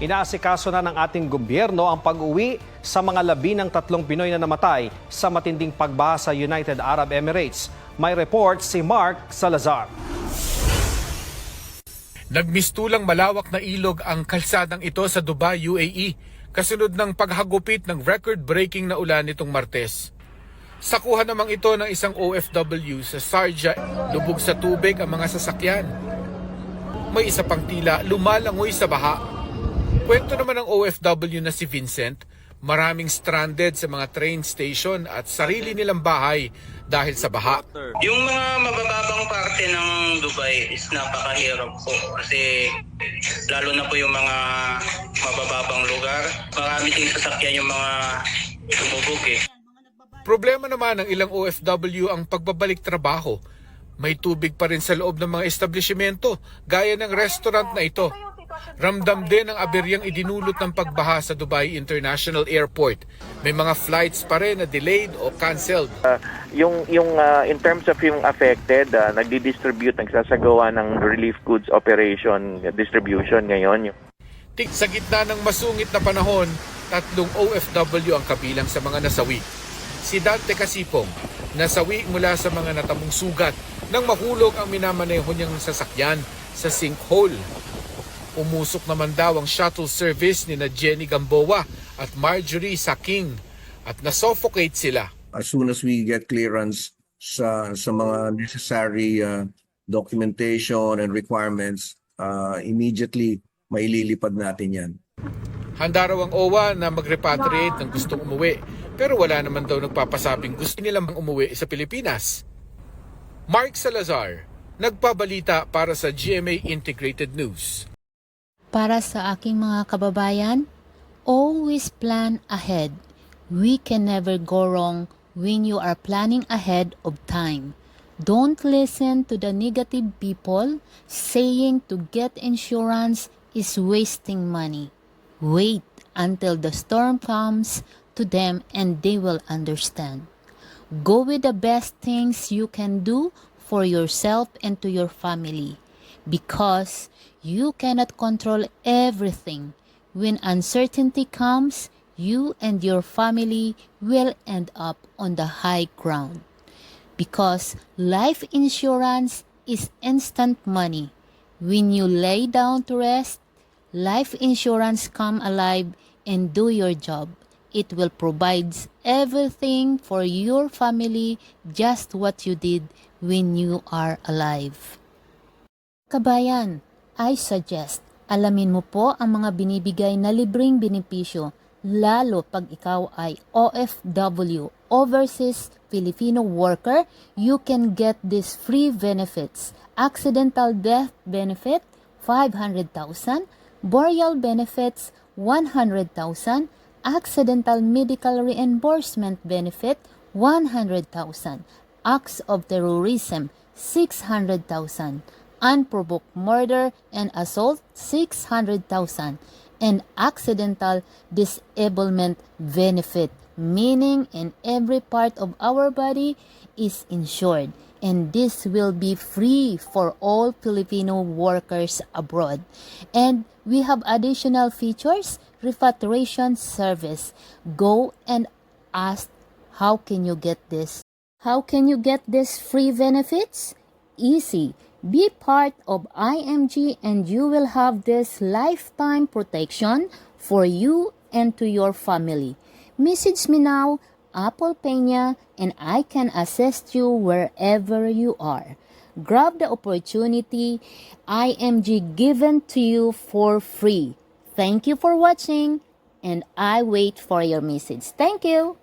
Inaasikaso na ng ating gobyerno ang pag-uwi sa mga 13 Pinoy na namatay sa matinding pagbaha sa United Arab Emirates. May report si Mark Salazar. Nagmistulang malawak na ilog ang kalsadang ito sa Dubai, UAE, kasunod ng paghagupit ng record-breaking na ulan nitong Martes. Sakuhan namang ito ng isang OFW sa Sharjah, lubog sa tubig ang mga sasakyan. May isa pang tila lumalangoy sa baha. Kwento naman ng OFW na si Vincent, maraming stranded sa mga train station at sarili nilang bahay dahil sa baha. Yung mga mabababang parte ng Dubai is napakahirap po kasi lalo na po yung mga mabababang lugar. Marami ding sasakyan yung mga tumubog eh. Problema naman ng ilang OFW ang pagbabalik trabaho. May tubig pa rin sa loob ng mga establishmento gaya ng restaurant na ito. Ramdam din ang aberyang idinulot ng pagbaha sa Dubai International Airport. May mga flights pa rin na delayed o canceled. In terms of yung affected, nagdi-distribute, nagsasagawa ng relief goods operation, distribution ngayon. Sa gitna ng masungit na panahon, 3 OFW ang kabilang sa mga nasawi. Si Dante Casipong, nasawi mula sa mga natamong sugat nang mahulog ang minamaneho niyang sasakyan sa sinkhole. Umusok naman daw ang shuttle service ni Jenny Gamboa at Marjorie Saking at nasuffocate sila. As soon as we get clearance sa mga necessary documentation and requirements, immediately maililipad natin yan. Handa raw ang OWA na mag-repatriate ng gustong umuwi, pero wala naman daw nagpapasabing gusto nilang umuwi sa Pilipinas. Mark Salazar, nagpabalita para sa GMA Integrated News. Para sa aking mga kababayan, always plan ahead. We can never go wrong when you are planning ahead of time. Don't listen to the negative people saying to get insurance is wasting money. Wait until the storm comes to them and they will understand. Go with the best things you can do for yourself and to your family, because you cannot control everything. When uncertainty comes, you and your family will end up on the high ground. Because life insurance is instant money. When you lay down to rest, life insurance come alive and do your job. It will provide everything for your family, just what you did when you are alive. Kabayan, I suggest, alamin mo po ang mga binibigay na libreng benepisyo, lalo pag ikaw ay OFW, Overseas Filipino Worker. You can get these free benefits: accidental death benefit, 500,000, burial benefits, 100,000, accidental medical reimbursement benefit, 100,000, acts of terrorism, 600,000, unprovoked murder and assault, 600,000, and accidental disablement benefit, meaning in every part of our body is insured. And this will be free for all Filipino workers abroad. And we have additional features: repatriation service. Go and ask, how can you get this? How can you get these free benefits? Easy. Be part of IMG and you will have this lifetime protection for you and to your family. Message me now, Apple Peña, and I can assist you wherever you are. Grab the opportunity IMG given to you for free. Thank you for watching, and I wait for your message. Thank you.